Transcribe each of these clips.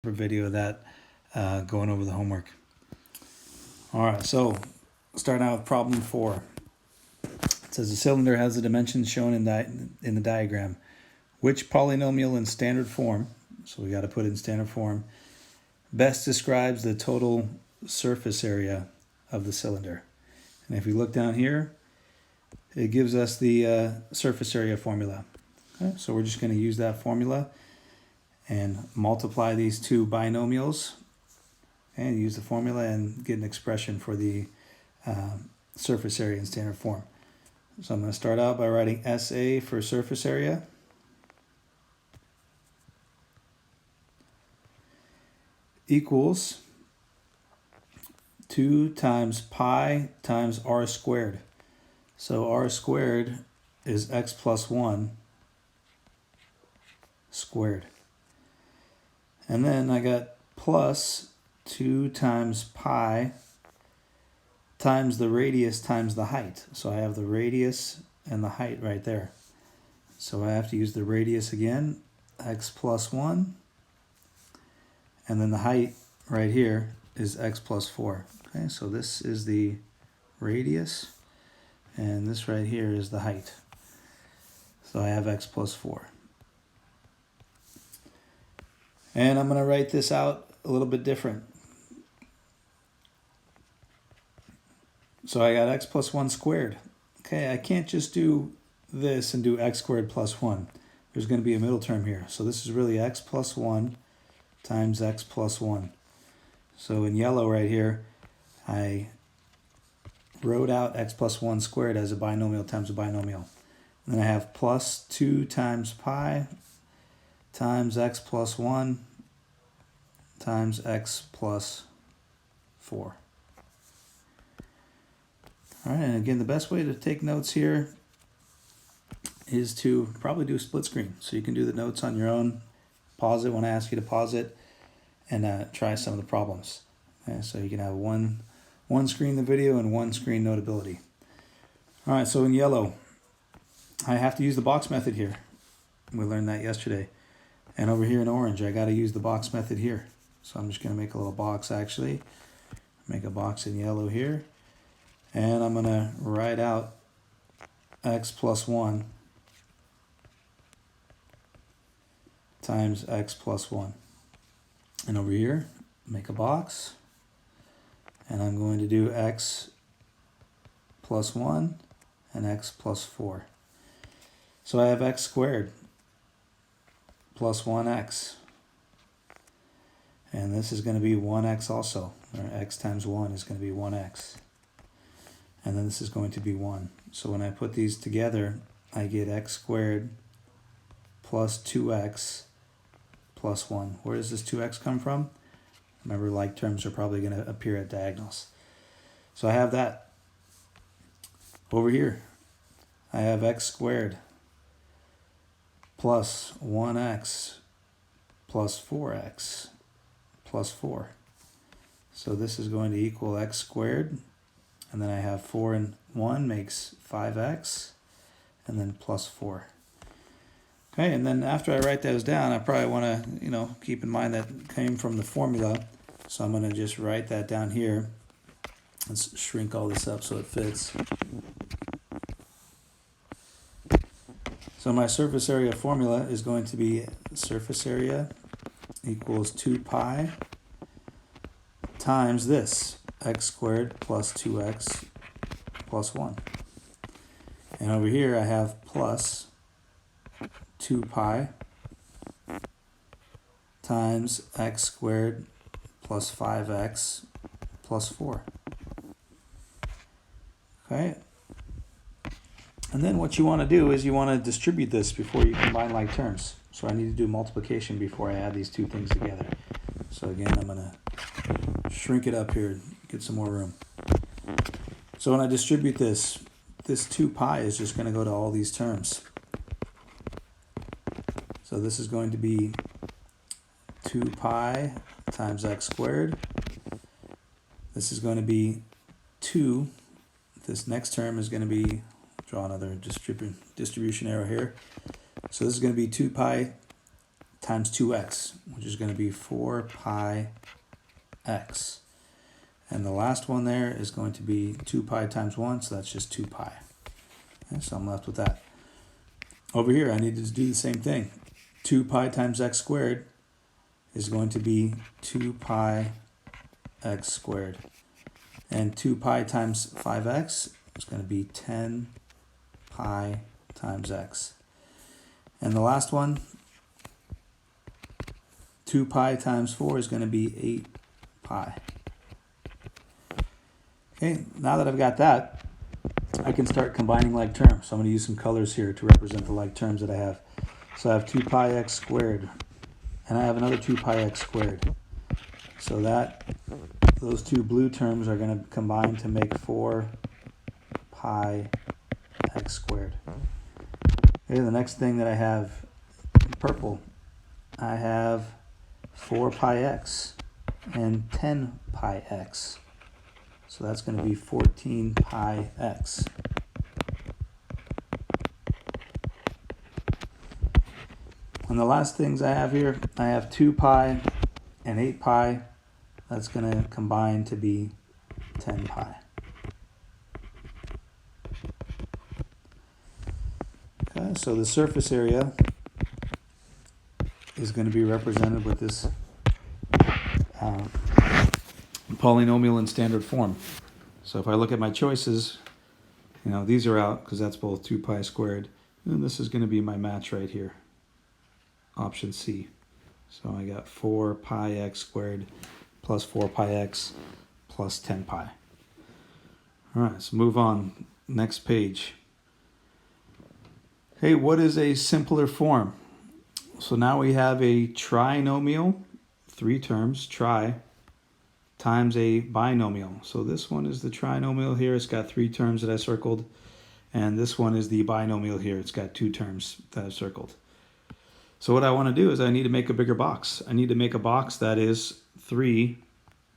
video of that going over the homework. All right, so starting out with problem 4. It says a cylinder has the dimensions shown in the diagram. Which polynomial in standard form, so we got to put it in standard form, best describes the total surface area of the cylinder? And if we look down here, it gives us the surface area formula. Okay, so we're just going to use that formula and multiply these two binomials and use the formula and get an expression for the surface area in standard form. So I'm going to start out by writing SA for surface area equals 2 times pi times r squared. So r squared is x plus 1 squared. And then I got plus 2 times pi times the radius times the height. So I have the radius and the height right there. So I have to use the radius again, x plus 1. And then the height right here is x plus 4. Okay, so this is the radius, and this right here is the height. So I have x plus 4. And I'm going to write this out a little bit different. So I got x plus 1 squared. Okay, I can't just do this and do x squared plus 1. There's going to be a middle term here. So this is really x plus 1 times x plus 1. So in yellow right here, I wrote out x plus 1 squared as a binomial times a binomial. And then I have plus 2 times pi times x plus 1 times x plus 4. All right, and again, the best way to take notes here is to probably do split screen. So you can do the notes on your own, pause it when I ask you to pause it, and try some of the problems. Okay, so you can have one screen the video and one screen notability. All right, so in yellow, I have to use the box method here. We learned that yesterday. And over here in orange, I got to use the box method here. So I'm just going to make a little box actually. Make a box in yellow here. And I'm going to write out x plus 1 times x plus 1. And over here, make a box. And I'm going to do x plus 1 and x plus 4. So I have x squared plus 1x. And this is going to be 1x also. Or x times 1 is going to be 1x. And then this is going to be 1. So when I put these together, I get x squared plus 2x plus 1. Where does this 2x come from? Remember, like terms are probably going to appear at diagonals. So I have that. Over here, I have x squared plus 1x plus 4x plus 4. So this is going to equal x squared. And then I have 4 and 1 makes 5x. And then plus 4. Okay, and then after I write those down, I probably want to, keep in mind that came from the formula. So I'm going to just write that down here. Let's shrink all this up so it fits. So my surface area formula is going to be surface area equals 2 pi times this, x squared plus 2x plus 1. And over here I have plus 2 pi times x squared plus 5x plus 4. Okay. And then what you want to do is you want to distribute this before you combine like terms. So I need to do multiplication before I add these two things together. So again, I'm going to shrink it up here, get some more room. So when I distribute this 2 pi is just going to go to all these terms. So this is going to be 2 pi times x squared. This is going to be 2. This next term is going to be, draw another distribution arrow here. So this is going to be 2 pi times 2x, which is going to be 4 pi x. And the last one there is going to be 2 pi times 1, so that's just 2 pi. Okay, so I'm left with that. Over here, I need to do the same thing. 2 pi times x squared is going to be 2 pi x squared. And 2 pi times 5x is going to be 10 pi times x. And the last one, 2 pi times 4 is going to be 8 pi. Okay, now that I've got that, I can start combining like terms. So I'm going to use some colors here to represent the like terms that I have. So I have 2 pi x squared, and I have another 2 pi x squared. So those two blue terms are going to combine to make 4 pi x squared. Okay, the next thing that I have in purple, I have 4 pi x and 10 pi x. So that's going to be 14 pi x. And the last things I have here, I have 2 pi and 8 pi. That's going to combine to be 10 pi. Okay, so the surface area is going to be represented with this polynomial in standard form. So if I look at my choices, these are out because that's both 2 pi squared. And this is going to be my match right here, option C. So I got 4 pi x squared plus 4 pi x plus 10 pi. All right, so move on. Next page. Hey, what is a simpler form? So now we have a trinomial, 3 terms, tri, times a binomial. So this one is the trinomial here. It's got 3 terms that I circled. And this one is the binomial here. It's got 2 terms that I've circled. So what I want to do is I need to make a bigger box. I need to make a box that is 3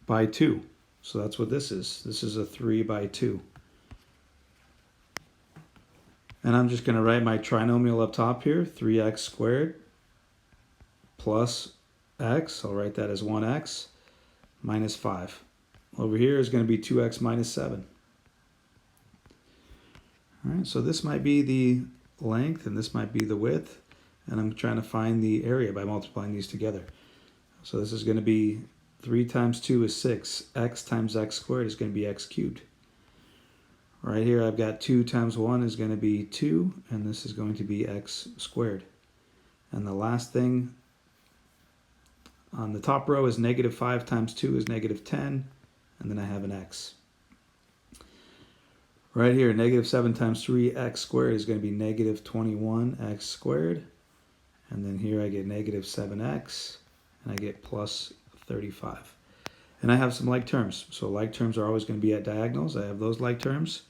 by 2. So that's what this is. This is a 3 by 2. And I'm just going to write my trinomial up top here, 3x squared plus x. I'll write that as 1x minus 5. Over here is going to be 2x minus 7. All right, so this might be the length and this might be the width. And I'm trying to find the area by multiplying these together. So this is going to be 3 times 2 is 6. X times x squared is going to be x cubed. Right here I've got 2 times 1 is going to be 2, and this is going to be x squared. And the last thing on the top row is negative 5 times 2 is negative 10, and then I have an x. Right here, negative 7 times 3x squared is going to be negative 21x squared. And then here I get negative 7x, and I get plus 35. And I have some like terms. So like terms are always going to be at diagonals. I have those like terms.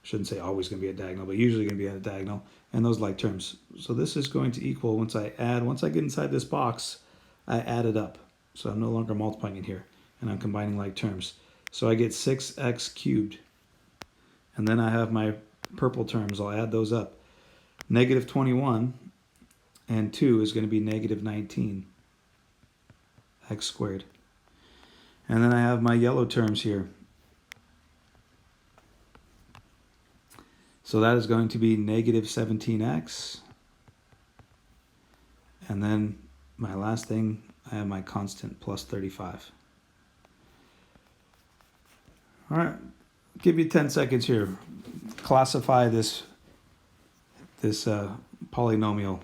Shouldn't say always going to be at diagonal, but usually going to be at a diagonal. And those like terms. So this is going to equal, once I get inside this box, I add it up. So I'm no longer multiplying it here. And I'm combining like terms. So I get 6x cubed. And then I have my purple terms. I'll add those up. Negative 21 and 2 is going to be negative 19 x squared. And then I have my yellow terms here. So that is going to be negative 17x. And then my last thing, I have my constant plus 35. All right, give you 10 seconds here. Classify this polynomial.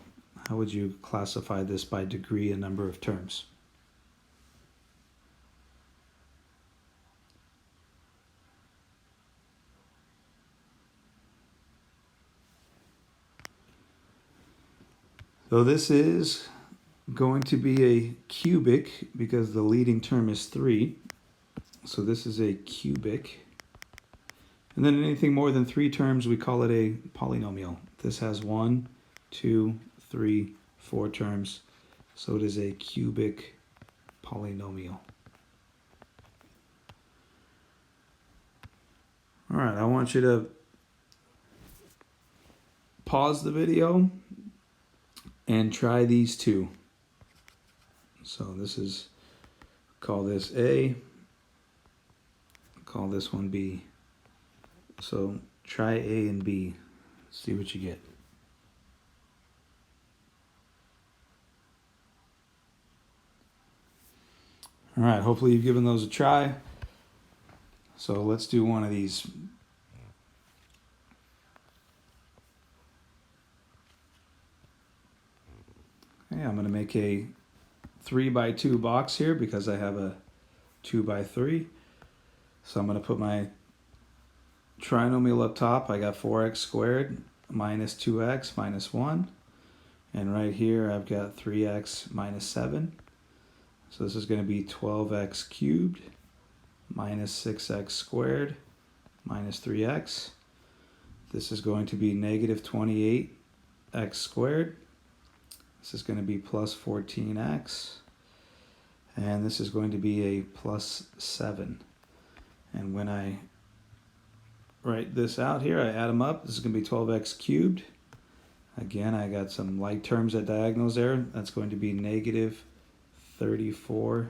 How would you classify this by degree and number of terms? So this is going to be a cubic because the leading term is 3. So this is a cubic. And then anything more than 3 terms, we call it a polynomial. This has 1, 2, 3, 4 terms. So it is a cubic polynomial. All right, I want you to pause the video and try these two. So this is, call this A, call this one B. So try A and B, see what you get. All right, hopefully you've given those a try. So let's do one of these. Okay, I'm gonna make a 3x2 box here because I have a 2x3. So I'm gonna put my trinomial up top. I got 4x squared minus 2x minus 1. And right here I've got 3x minus 7. So this is going to be 12x cubed minus 6x squared minus 3x. This is going to be negative 28x squared. This is going to be plus 14x. And this is going to be a plus 7. And when I write this out here, I add them up. This is going to be 12x cubed. Again, I got some like terms at diagonals there. That's going to be negative 34x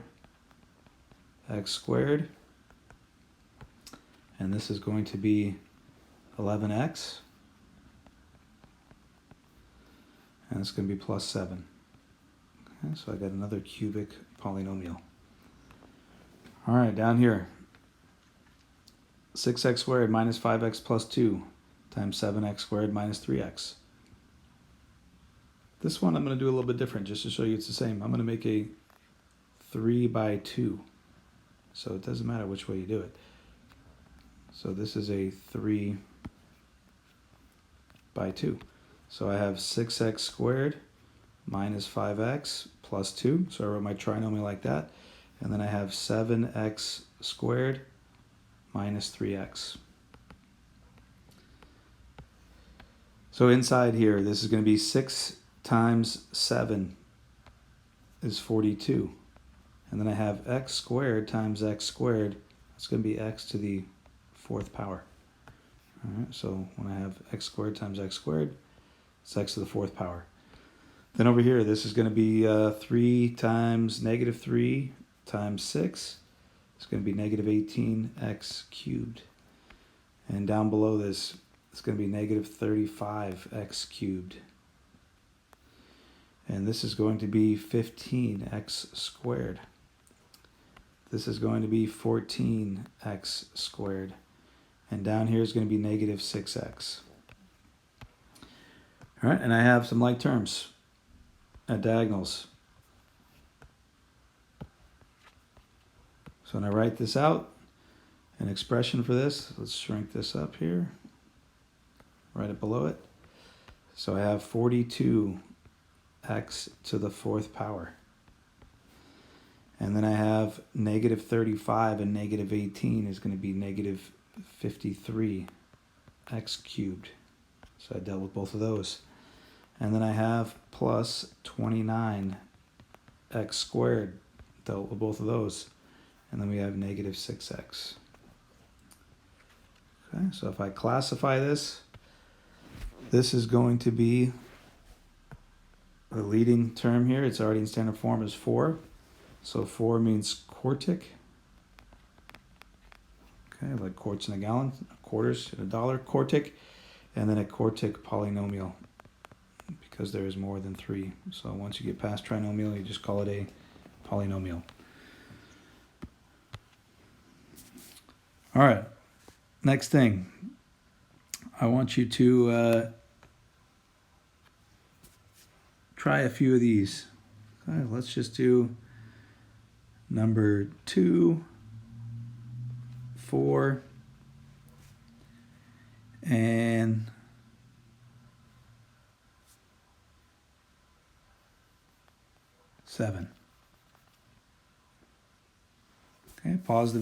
squared. And this is going to be 11x. And it's going to be plus 7. Okay, so I got another cubic polynomial. All right, down here. 6x squared minus 5x plus 2 times 7x squared minus 3x. This one I'm going to do a little bit different just to show you it's the same. I'm going to make a 3x2. So it doesn't matter which way you do it. So this is a 3x2. So I have 6x squared minus 5x plus 2. So I wrote my trinomial like that. And then I have 7x squared minus 3x. So inside here, this is going to be 6 times 7 is 42. And then I have x squared times x squared. That's going to be x to the 4th power. All right, so when I have x squared times x squared, it's x to the 4th power. Then over here, this is going to be 3 times negative 3 times 6. It's going to be negative 18x cubed. And down below this, it's going to be negative 35x cubed. And this is going to be 15x squared. This is going to be 14x squared. And down here is going to be negative 6x. All right, and I have some like terms at diagonals. So when I write this out, an expression for this, let's shrink this up here, write it below it. So I have 42x to the 4th power. And then I have negative 35 and negative 18 is going to be negative 53x cubed. So I dealt with both of those. And then I have plus 29x squared, dealt with both of those. And then we have negative 6x. Okay, so if I classify this, this is going to be the leading term here. It's already in standard form as 4. So 4 means quartic. Okay, like quarts in a gallon, quarters in a dollar, quartic. And then a quartic polynomial because there is more than 3. So once you get past trinomial, you just call it a polynomial. All right, next thing. I want you to try a few of these. Okay, let's just do number 2, 4, and 7. Okay, pause the